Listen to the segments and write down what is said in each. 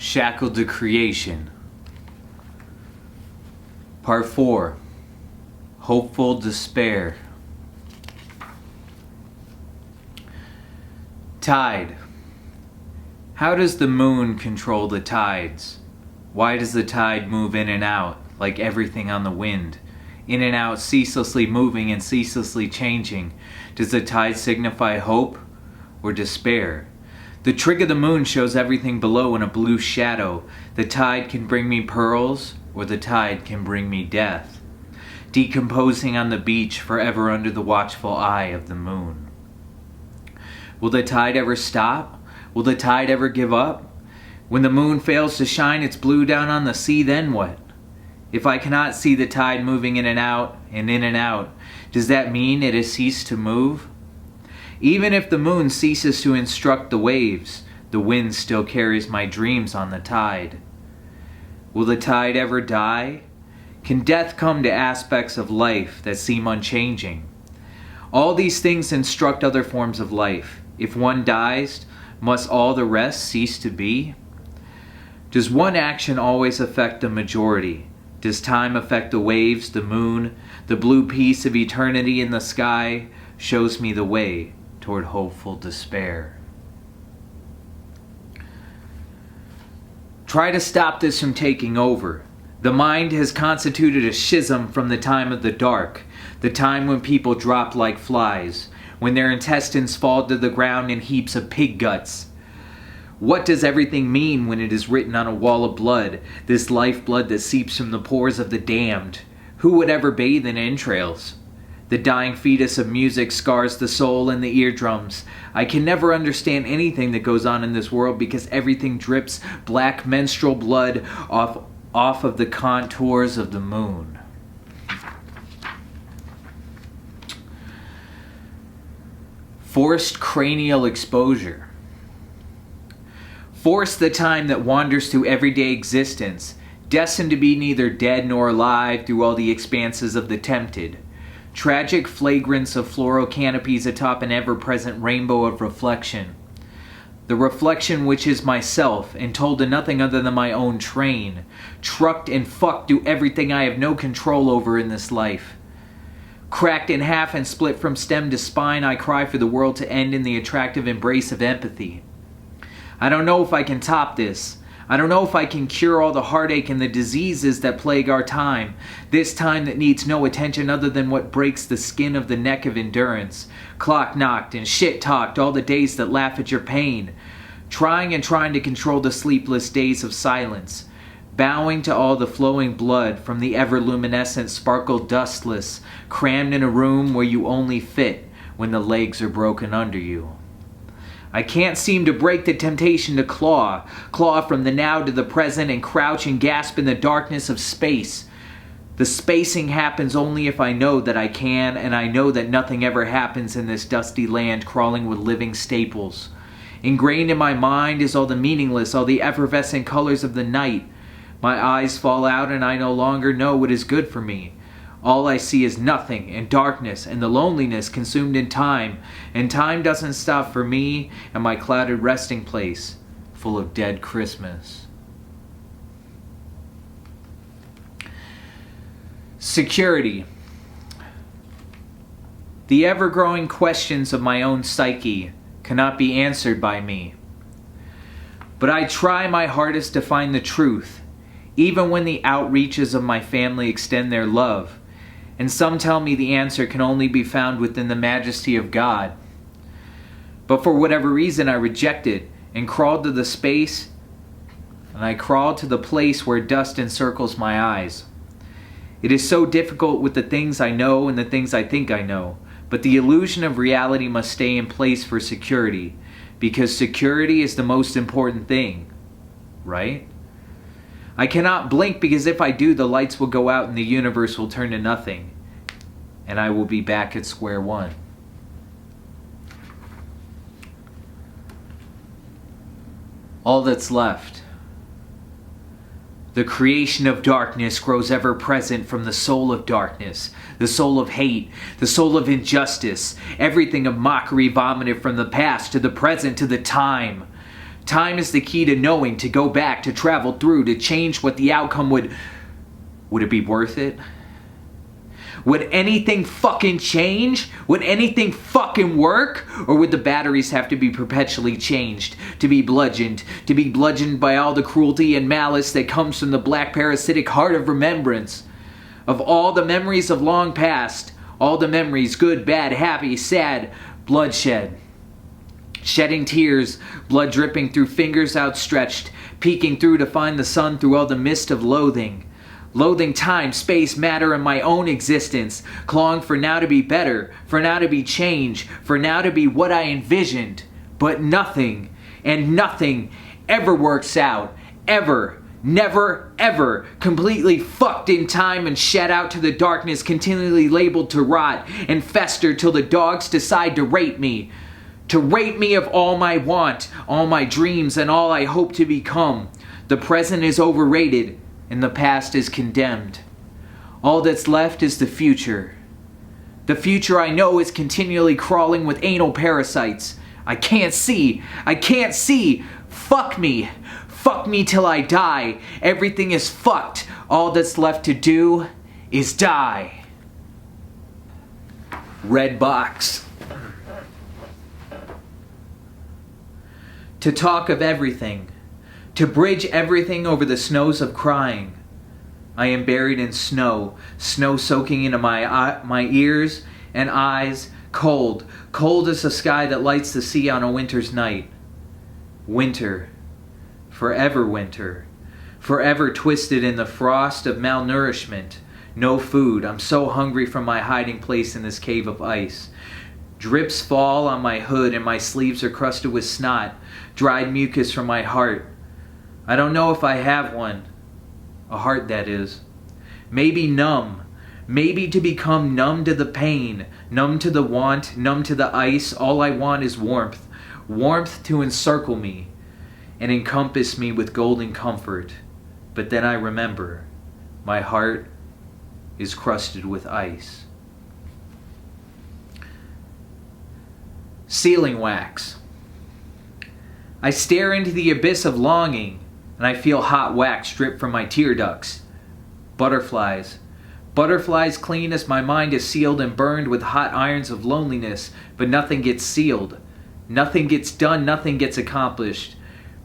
Shackled to Creation. Part 4. Hopeful Despair. Tide. How does the moon control the tides? Why does the tide move in and out, like everything on the wind? In and out, ceaselessly moving and ceaselessly changing. Does the tide signify hope or despair? The trick of the moon shows everything below in a blue shadow. The tide can bring me pearls, or the tide can bring me death. Decomposing on the beach, forever under the watchful eye of the moon. Will the tide ever stop? Will the tide ever give up? When the moon fails to shine its blue down on the sea, then what? If I cannot see the tide moving in and out, does that mean it has ceased to move? Even if the moon ceases to instruct the waves, the wind still carries my dreams on the tide. Will the tide ever die? Can death come to aspects of life that seem unchanging? All these things instruct other forms of life. If one dies, must all the rest cease to be? Does one action always affect the majority? Does time affect the waves, the moon? The blue piece of eternity in the sky shows me the way toward hopeful despair. Try to stop this from taking over. The mind has constituted a schism from the time of the dark, the time when people drop like flies, when their intestines fall to the ground in heaps of pig guts. What does everything mean when it is written on a wall of blood, this lifeblood that seeps from the pores of the damned? Who would ever bathe in entrails? The dying fetus of music scars the soul and the eardrums. I can never understand anything that goes on in this world because everything drips black menstrual blood off of the contours of the moon. Forced cranial exposure. Force the time that wanders through everyday existence, destined to be neither dead nor alive through all the expanses of the tempted. Tragic flagrance of floral canopies atop an ever-present rainbow of reflection. The reflection which is myself, and told to nothing other than my own train. Trucked and fucked to everything I have no control over in this life. Cracked in half and split from stem to spine, I cry for the world to end in the attractive embrace of empathy. I don't know if I can top this. I don't know if I can cure all the heartache and the diseases that plague our time. This time that needs no attention other than what breaks the skin of the neck of endurance. Clock knocked and shit talked all the days that laugh at your pain. Trying to control the sleepless days of silence. Bowing to all the flowing blood from the ever-luminescent sparkle dustless, crammed in a room where you only fit when the legs are broken under you. I can't seem to break the temptation to claw from the now to the present and crouch and gasp in the darkness of space. The spacing happens only if I know that I can, and I know that nothing ever happens in this dusty land crawling with living staples. Ingrained in my mind is all the meaningless, all the effervescent colors of the night. My eyes fall out and I no longer know what is good for me. All I see is nothing and darkness and the loneliness consumed in time, and time doesn't stop for me and my clouded resting place, full of dead Christmas. Security. The ever-growing questions of my own psyche cannot be answered by me. But I try my hardest to find the truth, even when the outreaches of my family extend their love. And some tell me the answer can only be found within the majesty of God. But for whatever reason I reject it and crawled to the space, and I crawled to the place where dust encircles my eyes. It is so difficult with the things I know and the things I think I know, but the illusion of reality must stay in place for security, because security is the most important thing, right? I cannot blink because if I do, the lights will go out and the universe will turn to nothing, and I will be back at square one. All that's left. The creation of darkness grows ever present from the soul of darkness, the soul of hate, the soul of injustice, everything of mockery vomited from the past to the present to the time. Time is the key to knowing, to go back, to travel through, to change what the outcome would... Would it be worth it? Would anything fucking change? Would anything fucking work? Or would the batteries have to be perpetually changed, to be bludgeoned by all the cruelty and malice that comes from the black parasitic heart of remembrance? Of all the memories of long past, all the memories, good, bad, happy, sad, bloodshed. Shedding tears, blood dripping through fingers outstretched, peeking through to find the sun through all the mist of loathing. Loathing time, space, matter, and my own existence, clawing for now to be better, for now to be change, for now to be what I envisioned. But nothing, and nothing, ever works out. Ever. Never, ever. Completely fucked in time and shed out to the darkness, continually labeled to rot and fester till the dogs decide to rape me. To rape me of all my want, all my dreams, and all I hope to become. The present is overrated, and the past is condemned. All that's left is the future. The future I know is continually crawling with anal parasites. I can't see. Fuck me. Fuck me till I die. Everything is fucked. All that's left to do is die. Red box. To talk of everything. To bridge everything over the snows of crying. I am buried in snow, snow soaking into my ears and eyes, cold, cold as the sky that lights the sea on a winter's night. Winter, forever twisted in the frost of malnourishment. No food, I'm so hungry from my hiding place in this cave of ice. Drips fall on my hood and my sleeves are crusted with snot, dried mucus from my heart. I don't know if I have one. A heart, that is. Maybe numb. Maybe to become numb to the pain, numb to the want, numb to the ice. All I want is warmth. Warmth to encircle me and encompass me with golden comfort. But then I remember, my heart is crusted with ice. Sealing wax. I stare into the abyss of longing, and I feel hot wax drip from my tear ducts. Butterflies. Butterflies clean as my mind is sealed and burned with hot irons of loneliness, but nothing gets sealed. Nothing gets done, nothing gets accomplished.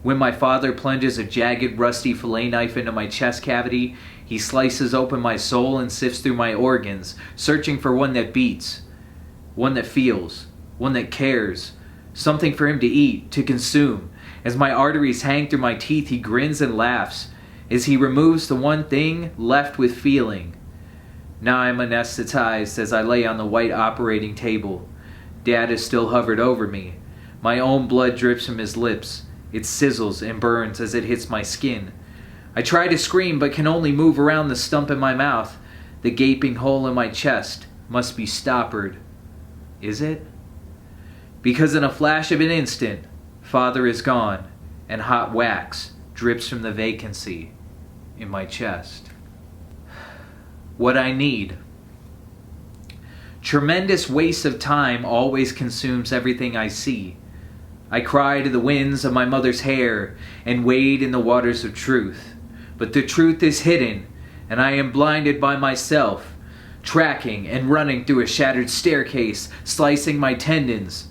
When my father plunges a jagged, rusty fillet knife into my chest cavity, he slices open my soul and sifts through my organs, searching for one that beats, one that feels, one that cares, something for him to eat, to consume. As my arteries hang through my teeth, he grins and laughs as he removes the one thing left with feeling. Now I am anesthetized as I lay on the white operating table. Dad is still hovered over me. My own blood drips from his lips. It sizzles and burns as it hits my skin. I try to scream but can only move around the stump in my mouth. The gaping hole in my chest must be stoppered. Is it? Because in a flash of an instant, Father is gone, and hot wax drips from the vacancy in my chest. What I need. Tremendous waste of time always consumes everything I see. I cry to the winds of my mother's hair and wade in the waters of truth. But the truth is hidden, and I am blinded by myself, tracking and running through a shattered staircase, slicing my tendons.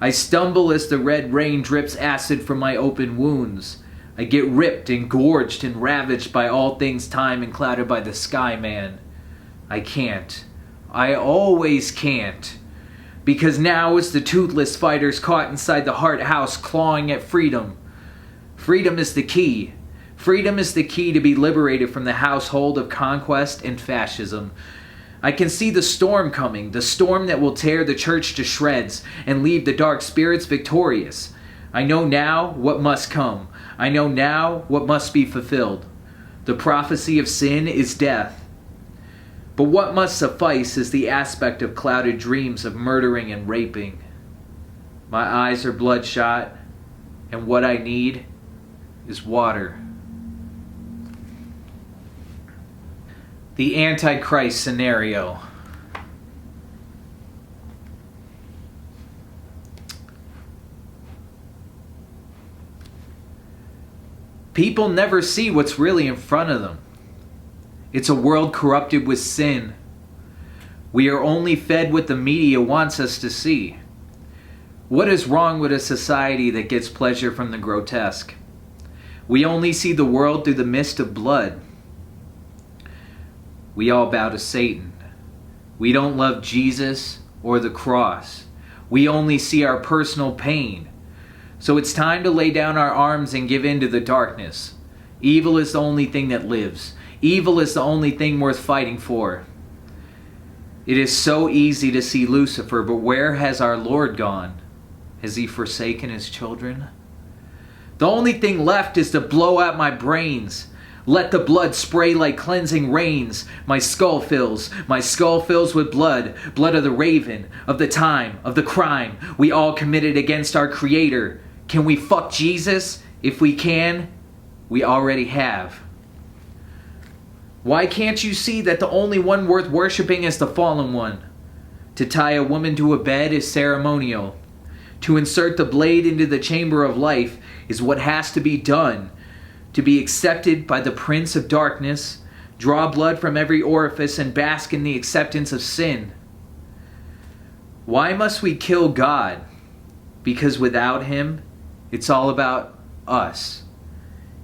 I stumble as the red rain drips acid from my open wounds. I get ripped and gorged and ravaged by all things time and clouded by the sky man. I can't. I always can't. Because now is the toothless fighters caught inside the heart house clawing at freedom. Freedom is the key. Freedom is the key to be liberated from the household of conquest and fascism. I can see the storm coming, the storm that will tear the church to shreds and leave the dark spirits victorious. I know now what must come. I know now what must be fulfilled. The prophecy of sin is death. But what must suffice is the aspect of clouded dreams of murdering and raping. My eyes are bloodshot, and what I need is water. The Antichrist Scenario. People never see what's really in front of them. It's a world corrupted with sin. We are only fed what the media wants us to see. What is wrong with a society that gets pleasure from the grotesque? We only see the world through the mist of blood. We all bow to Satan. We don't love Jesus or the cross. We only see our personal pain. So it's time to lay down our arms and give in to the darkness. Evil is the only thing that lives. Evil is the only thing worth fighting for. It is so easy to see Lucifer, but where has our Lord gone? Has he forsaken his children? The only thing left is to blow out my brains. Let the blood spray like cleansing rains. My skull fills with blood. Blood of the raven, of the time, of the crime we all committed against our Creator. Can we fuck Jesus? If we can, we already have. Why can't you see that the only one worth worshipping is the fallen one? To tie a woman to a bed is ceremonial. To insert the blade into the chamber of life is what has to be done. To be accepted by the Prince of Darkness, draw blood from every orifice and bask in the acceptance of sin. Why must we kill God? Because without Him, it's all about us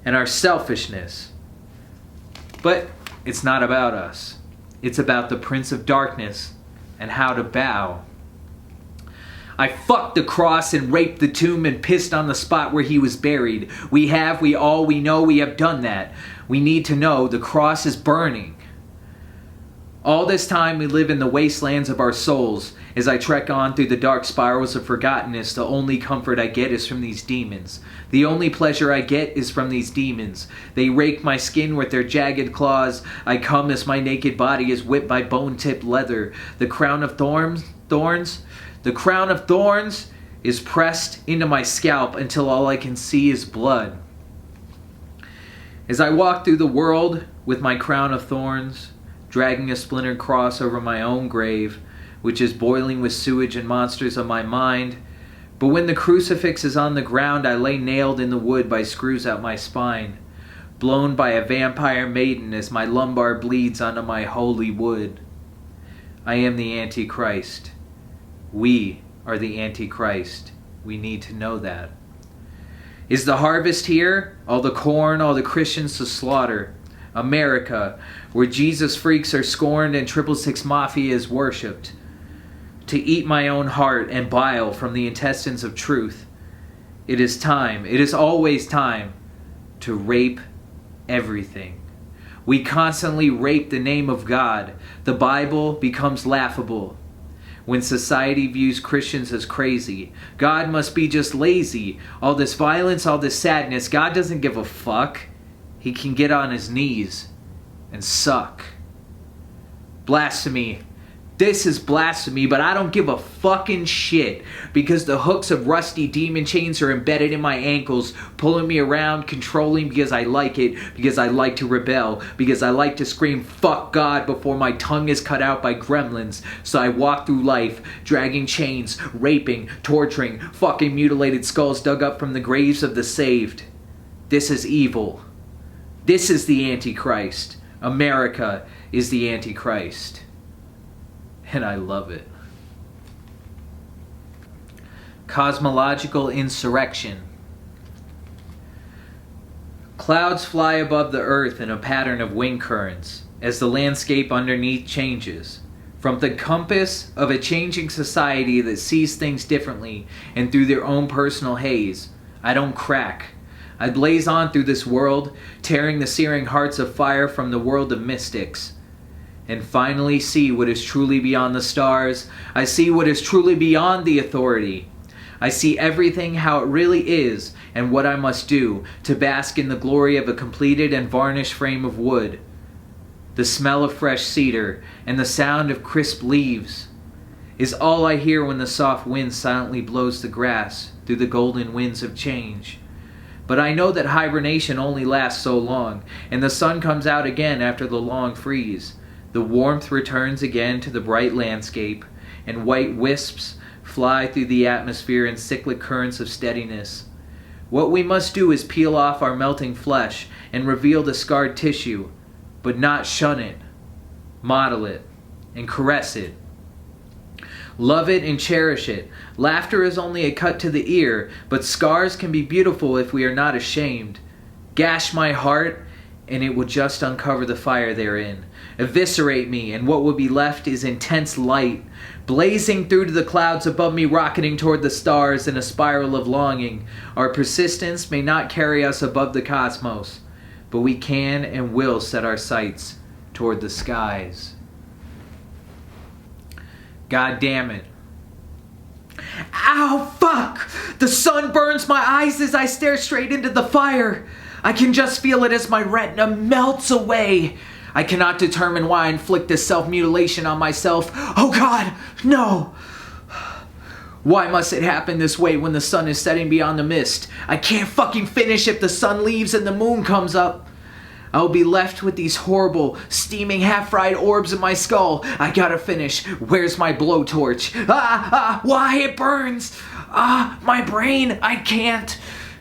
and our selfishness. But it's not about us. It's about the Prince of Darkness and how to bow. I fucked the cross and raped the tomb and pissed on the spot where he was buried. We have done that. We need to know the cross is burning. All this time we live in the wastelands of our souls. As I trek on through the dark spirals of forgottenness, the only comfort I get is from these demons. The only pleasure I get is from these demons. They rake my skin with their jagged claws. I come as my naked body is whipped by bone-tipped leather. The crown of thorns is pressed into my scalp until all I can see is blood. As I walk through the world with my crown of thorns, dragging a splintered cross over my own grave, which is boiling with sewage and monsters of my mind, but when the crucifix is on the ground, I lay nailed in the wood by screws out my spine, blown by a vampire maiden as my lumbar bleeds onto my holy wood. I am the Antichrist. We are the Antichrist. We need to know that. Is the harvest here? All the corn, all the Christians to slaughter. America, where Jesus freaks are scorned and 666 Mafia is worshipped. To eat my own heart and bile from the intestines of truth. It is time, it is always time, to rape everything. We constantly rape the name of God. The Bible becomes laughable. When society views Christians as crazy, God must be just lazy. All this violence, all this sadness, God doesn't give a fuck. He can get on his knees and suck. Blasphemy. This is blasphemy, but I don't give a fucking shit because the hooks of rusty demon chains are embedded in my ankles, pulling me around, controlling because I like it, because I like to rebel, because I like to scream fuck God before my tongue is cut out by gremlins. So I walk through life, dragging chains, raping, torturing, fucking mutilated skulls dug up from the graves of the saved. This is evil. This is the Antichrist. America is the Antichrist. And I love it. Cosmological Insurrection. Clouds fly above the earth in a pattern of wind currents as the landscape underneath changes. From the compass of a changing society that sees things differently and through their own personal haze, I don't crack. I blaze on through this world, tearing the searing hearts of fire from the world of mystics. And finally see what is truly beyond the stars. I see what is truly beyond the authority. I see everything how it really is and what I must do to bask in the glory of a completed and varnished frame of wood. The smell of fresh cedar and the sound of crisp leaves is all I hear when the soft wind silently blows the grass through the golden winds of change. But I know that hibernation only lasts so long, and the sun comes out again after the long freeze. The warmth returns again to the bright landscape, and white wisps fly through the atmosphere in cyclic currents of steadiness. What we must do is peel off our melting flesh and reveal the scarred tissue, but not shun it, model it, and caress it. Love it and cherish it. Laughter is only a cut to the ear, but scars can be beautiful if we are not ashamed. Gash my heart, and it will just uncover the fire therein. Eviscerate me, and what will be left is intense light, blazing through to the clouds above me, rocketing toward the stars in a spiral of longing. Our persistence may not carry us above the cosmos, but we can and will set our sights toward the skies. God damn it. Ow, fuck! The sun burns my eyes as I stare straight into the fire. I can just feel it as my retina melts away. I cannot determine why I inflict this self-mutilation on myself. Oh God, no! Why must it happen this way when the sun is setting beyond the mist? I can't fucking finish if the sun leaves and the moon comes up. I'll be left with these horrible, steaming, half-fried orbs in my skull. I gotta finish. Where's my blowtorch? Why it burns? My brain, I can't.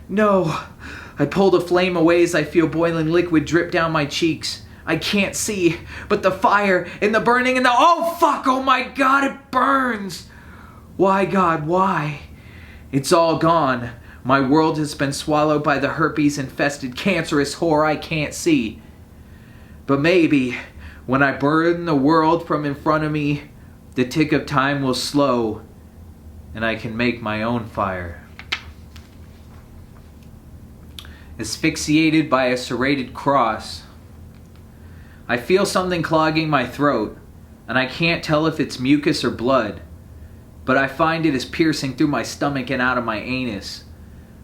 No. I pull the flame away as I feel boiling liquid drip down my cheeks. I can't see, but the fire and the burning and the... Oh, fuck! Oh my God, it burns! Why, God, why? It's all gone. My world has been swallowed by the herpes-infested cancerous horror I can't see. But maybe, when I burn the world from in front of me, the tick of time will slow, and I can make my own fire. Asphyxiated by a serrated cross. I feel something clogging my throat, and I can't tell if it's mucus or blood, but I find it is piercing through my stomach and out of my anus.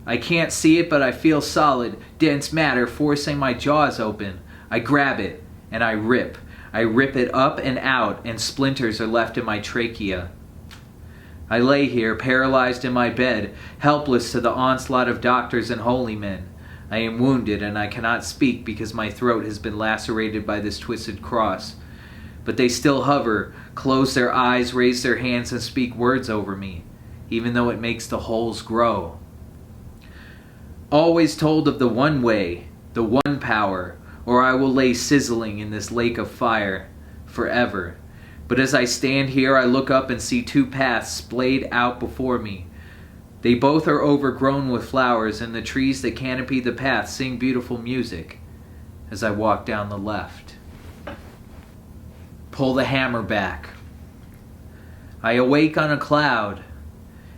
I can't see it, but I feel solid, dense matter forcing my jaws open. I grab it, and I rip. I rip it up and out, and splinters are left in my trachea. I lay here, paralyzed in my bed, helpless to the onslaught of doctors and holy men. I am wounded, and I cannot speak because my throat has been lacerated by this twisted cross. But they still hover, close their eyes, raise their hands, and speak words over me, even though it makes the holes grow. Always told of the one way, the one power, or I will lay sizzling in this lake of fire forever. But as I stand here, I look up and see two paths splayed out before me. They both are overgrown with flowers, and the trees that canopy the path sing beautiful music as I walk down the left. Pull the hammer back. I awake on a cloud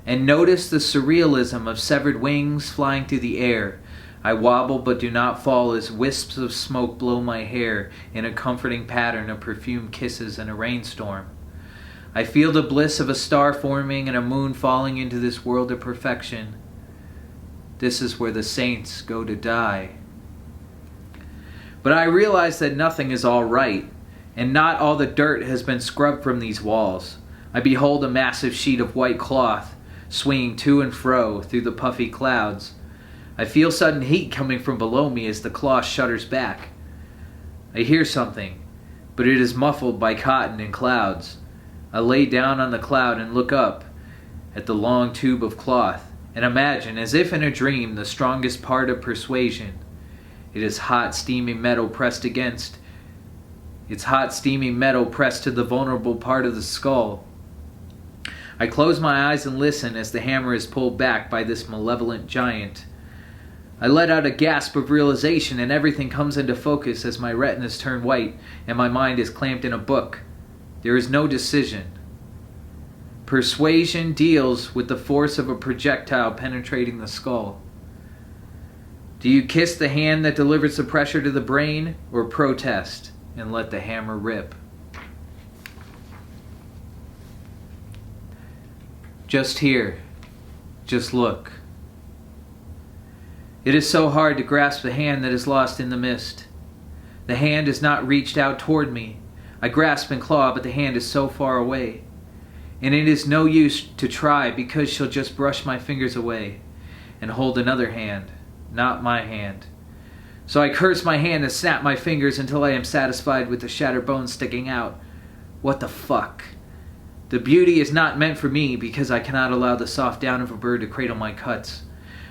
and notice the surrealism of severed wings flying through the air. I wobble but do not fall as wisps of smoke blow my hair in a comforting pattern of perfumed kisses in a rainstorm. I feel the bliss of a star forming and a moon falling into this world of perfection. This is where the saints go to die. But I realize that nothing is all right, and not all the dirt has been scrubbed from these walls. I behold a massive sheet of white cloth, swinging to and fro through the puffy clouds. I feel sudden heat coming from below me as the cloth shudders back. I hear something, but it is muffled by cotton and clouds. I lay down on the cloud and look up at the long tube of cloth, and imagine, as if in a dream, the strongest part of persuasion. It is hot, steaming metal pressed against. It's hot, steaming metal pressed to the vulnerable part of the skull. I close my eyes and listen as the hammer is pulled back by this malevolent giant. I let out a gasp of realization, and everything comes into focus as my retinas turn white and my mind is clamped in a book. There is no decision. Persuasion deals with the force of a projectile penetrating the skull. Do you kiss the hand that delivers the pressure to the brain, or protest and let the hammer rip? Just here. Just look. It is so hard to grasp the hand that is lost in the mist. The hand is not reached out toward me. I grasp and claw, but the hand is so far away. And it is no use to try, because she'll just brush my fingers away and hold another hand, not my hand. So I curse my hand and snap my fingers until I am satisfied with the shattered bones sticking out. What the fuck? The beauty is not meant for me because I cannot allow the soft down of a bird to cradle my cuts.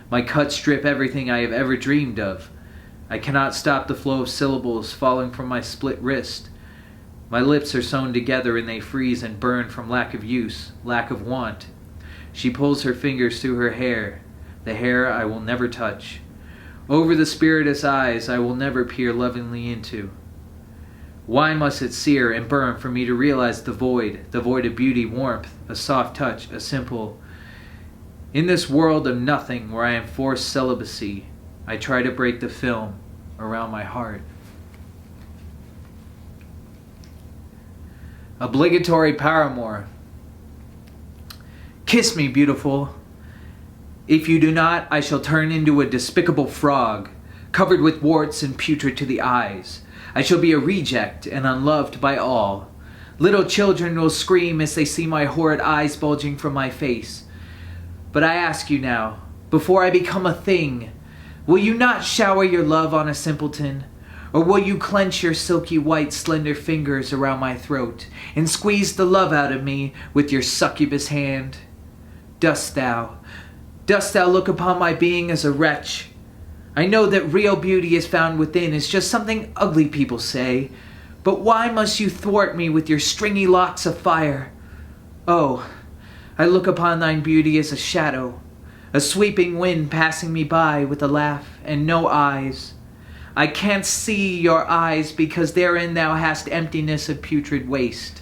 My cuts strip everything I have ever dreamed of. I cannot stop the flow of syllables falling from my split wrist. My lips are sewn together and they freeze and burn from lack of use, lack of want. She pulls her fingers through her hair, the hair I will never touch. Over the spiritless eyes I will never peer lovingly into. Why must it sear and burn for me to realize the void of beauty, warmth, a soft touch, a simple... In this world of nothing where I am forced celibacy, I try to break the film around my heart. Obligatory Paramour. Kiss me, beautiful. If you do not, I shall turn into a despicable frog, covered with warts and putrid to the eyes. I shall be a reject and unloved by all. Little children will scream as they see my horrid eyes bulging from my face. But I ask you now, before I become a thing, will you not shower your love on a simpleton? Or will you clench your silky white slender fingers around my throat and squeeze the love out of me with your succubus hand? Dost thou look upon my being as a wretch? I know that real beauty is found within. It's just something ugly people say. But why must you thwart me with your stringy locks of fire? Oh, I look upon thine beauty as a shadow, a sweeping wind passing me by with a laugh and no eyes. I can't see your eyes because therein thou hast emptiness of putrid waste.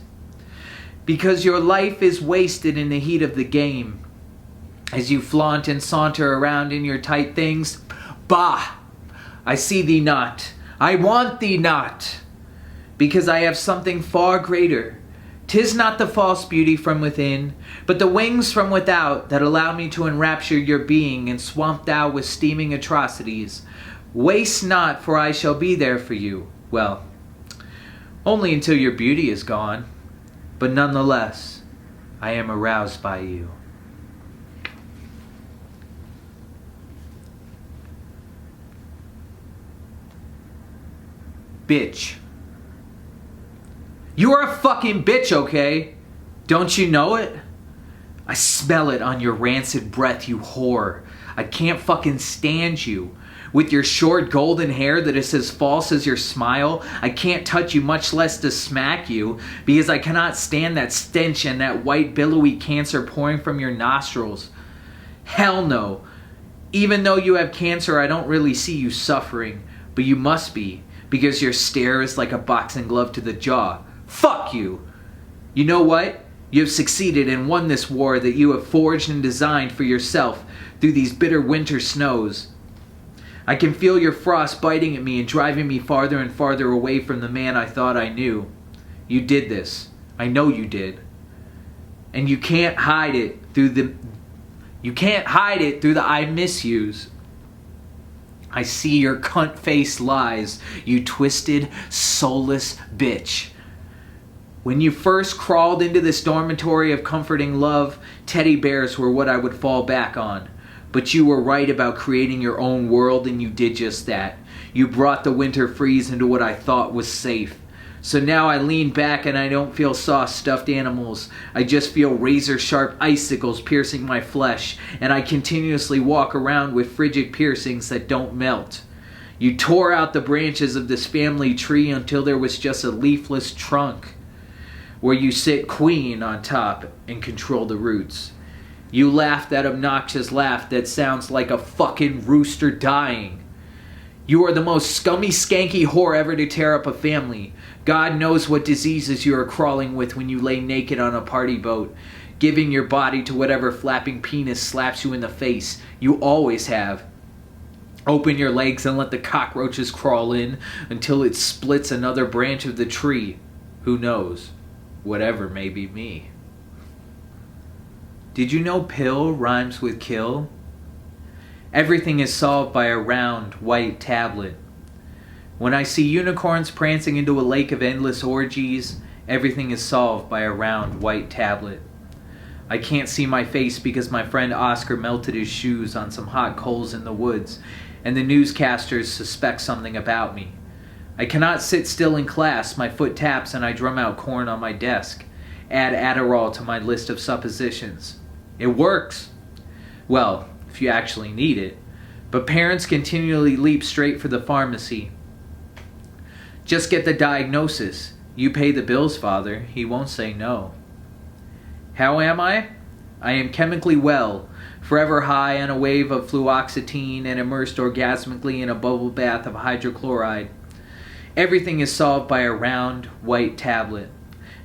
Because your life is wasted in the heat of the game. As you flaunt and saunter around in your tight things, bah! I see thee not. I want thee not. Because I have something far greater. 'Tis not the false beauty from within, but the wings from without that allow me to enrapture your being and swamp thou with steaming atrocities. Waste not, for I shall be there for you. Well, only until your beauty is gone, but nonetheless, I am aroused by you. Bitch. You are a fucking bitch, okay? Don't you know it? I smell it on your rancid breath, you whore. I can't fucking stand you. With your short golden hair that is as false as your smile, I can't touch you, much less to smack you, because I cannot stand that stench and that white billowy cancer pouring from your nostrils. Hell no. Even though you have cancer, I don't really see you suffering, but you must be, because your stare is like a boxing glove to the jaw. Fuck you! You know what? You have succeeded and won this war that you have forged and designed for yourself through these bitter winter snows. I can feel your frost biting at me and driving me farther and farther away from the man I thought I knew. You did this. I know you did. And you can't hide it through the I miss yous. I see your cunt-faced lies, you twisted, soulless bitch. When you first crawled into this dormitory of comforting love, teddy bears were what I would fall back on. But you were right about creating your own world, and you did just that. You brought the winter freeze into what I thought was safe. So now I lean back and I don't feel soft stuffed animals. I just feel razor sharp icicles piercing my flesh, and I continuously walk around with frigid piercings that don't melt. You tore out the branches of this family tree until there was just a leafless trunk, where you sit queen on top and control the roots. You laugh that obnoxious laugh that sounds like a fucking rooster dying. You are the most scummy, skanky whore ever to tear up a family. God knows what diseases you are crawling with when you lay naked on a party boat, giving your body to whatever flapping penis slaps you in the face. You always have. Open your legs and let the cockroaches crawl in until it splits another branch of the tree. Who knows? Whatever may be me. Did you know pill rhymes with kill? Everything is solved by a round, white tablet. When I see unicorns prancing into a lake of endless orgies, everything is solved by a round, white tablet. I can't see my face because my friend Oscar melted his shoes on some hot coals in the woods, and the newscasters suspect something about me. I cannot sit still in class. My foot taps and I drum out corn on my desk. Add Adderall to my list of suppositions. It works. Well, if you actually need it. But parents continually leap straight for the pharmacy. Just get the diagnosis. You pay the bills, Father. He won't say no. How am I? I am chemically well, forever high on a wave of fluoxetine and immersed orgasmically in a bubble bath of hydrochloride. Everything is solved by a round, white tablet.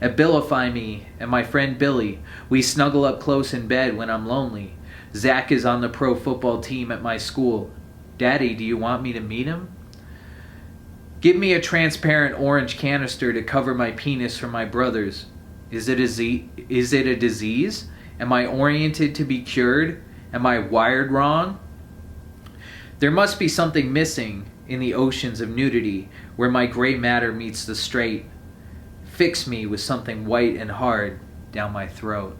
Abilify me and my friend Billy. We snuggle up close in bed when I'm lonely. Zach is on the pro football team at my school. Daddy, do you want me to meet him? Give me a transparent orange canister to cover my penis for my brothers. Is it a disease? Am I oriented to be cured? Am I wired wrong? There must be something missing in the oceans of nudity where my gray matter meets the straight. Fix me with something white and hard down my throat.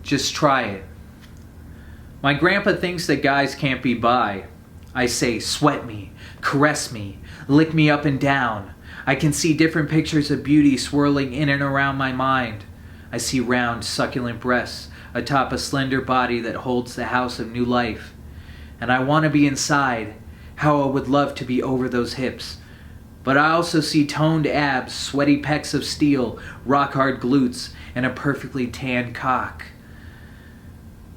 Just try it. My grandpa thinks that guys can't be bi. I say, sweat me, caress me, lick me up and down. I can see different pictures of beauty swirling in and around my mind. I see round, succulent breasts atop a slender body that holds the house of new life. And I want to be inside. How I would love to be over those hips. But I also see toned abs, sweaty pecs of steel, rock-hard glutes, and a perfectly tanned cock.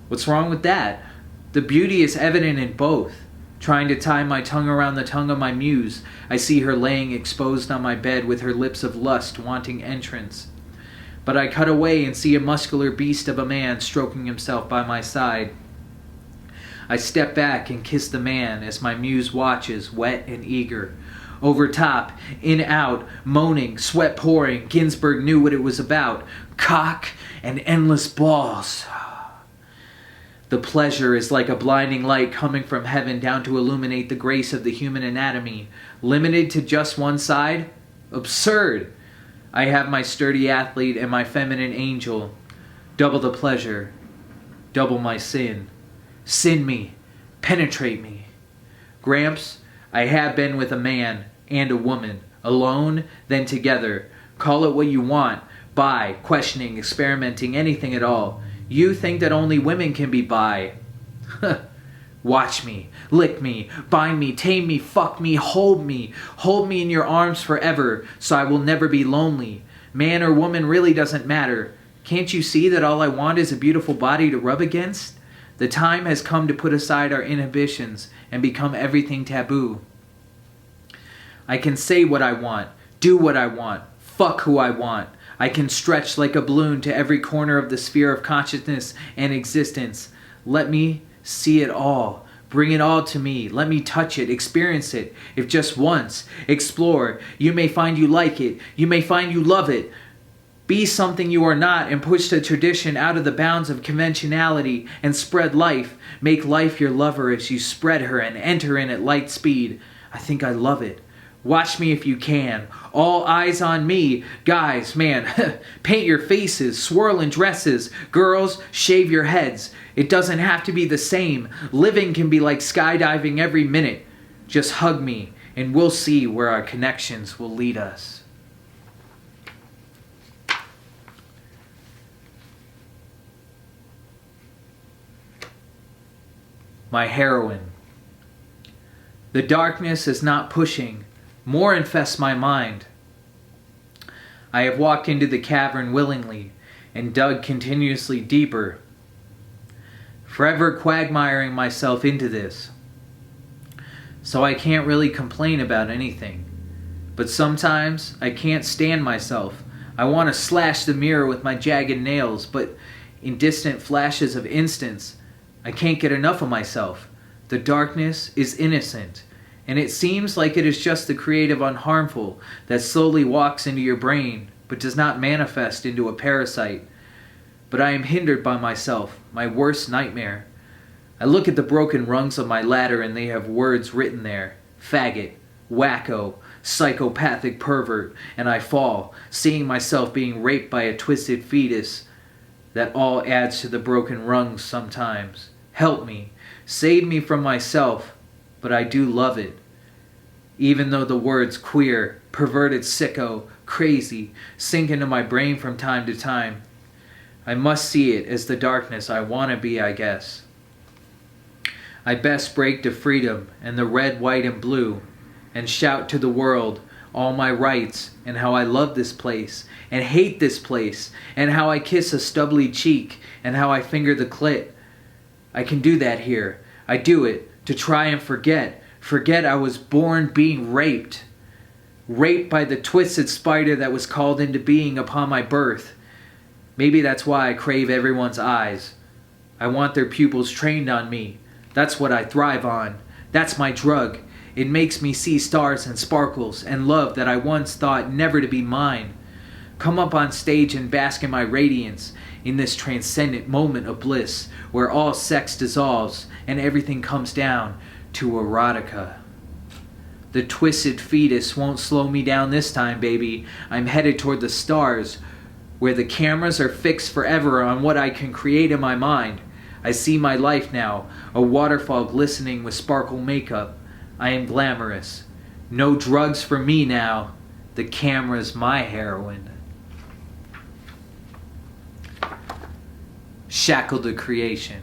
What's wrong with that? The beauty is evident in both. Trying to tie my tongue around the tongue of my muse, I see her laying exposed on my bed with her lips of lust wanting entrance. But I cut away and see a muscular beast of a man stroking himself by my side. I step back and kiss the man as my muse watches, wet and eager. Over top, in out, moaning, sweat pouring, Ginsberg knew what it was about. Cock and endless balls. The pleasure is like a blinding light coming from heaven down to illuminate the grace of the human anatomy. Limited to just one side? Absurd! I have my sturdy athlete and my feminine angel. Double the pleasure. Double my sin. Sin me. Penetrate me. Gramps, I have been with a man and a woman. Alone, then together. Call it what you want. Bi, questioning, experimenting, anything at all. You think that only women can be bi. Watch me, lick me, bind me, tame me, fuck me. Hold me in your arms forever, so I will never be lonely. Man or woman really doesn't matter. Can't you see that all I want is a beautiful body to rub against? The time has come to put aside our inhibitions and become everything taboo. I can say what I want, do what I want, fuck who I want. I can stretch like a balloon to every corner of the sphere of consciousness and existence. Let me see it all. Bring it all to me. Let me touch it, experience it, if just once. Explore. You may find you like it. You may find you love it. Be something you are not and push the tradition out of the bounds of conventionality and spread life. Make life your lover as you spread her and enter in at light speed. I think I love it. Watch me if you can. All eyes on me. Guys, man, paint your faces, swirl in dresses. Girls, shave your heads. It doesn't have to be the same. Living can be like skydiving every minute. Just hug me, and we'll see where our connections will lead us. My heroin. The darkness is not pushing. More infests my mind. I have walked into the cavern willingly and dug continuously deeper, forever quagmiring myself into this. So I can't really complain about anything. But sometimes I can't stand myself. I want to slash the mirror with my jagged nails, but in distant flashes of instants, I can't get enough of myself. The darkness is innocent. And it seems like it is just the creative unharmful that slowly walks into your brain, but does not manifest into a parasite. But I am hindered by myself, my worst nightmare. I look at the broken rungs of my ladder and they have words written there. Faggot, wacko, psychopathic pervert, and I fall, seeing myself being raped by a twisted fetus. That all adds to the broken rungs sometimes. Help me, save me from myself. But I do love it. Even though the words queer, perverted sicko, crazy sink into my brain from time to time, I must see it as the darkness I want to be, I guess. I best break to freedom and the red, white, and blue, and shout to the world all my rights, and how I love this place, and hate this place, and how I kiss a stubbly cheek, and how I finger the clit. I can do that here. I do it to try and forget I was born being raped. Raped by the twisted spider that was called into being upon my birth. Maybe that's why I crave everyone's eyes. I want their pupils trained on me. That's what I thrive on. That's my drug. It makes me see stars and sparkles and love that I once thought never to be mine. Come up on stage and bask in my radiance, in this transcendent moment of bliss where all sex dissolves and everything comes down to erotica. The twisted fetus won't slow me down this time, baby. I'm headed toward the stars, where the cameras are fixed forever on what I can create in my mind. I see my life now, a waterfall glistening with sparkle makeup. I am glamorous. No drugs for me now. The camera's my heroin. Shackled to creation.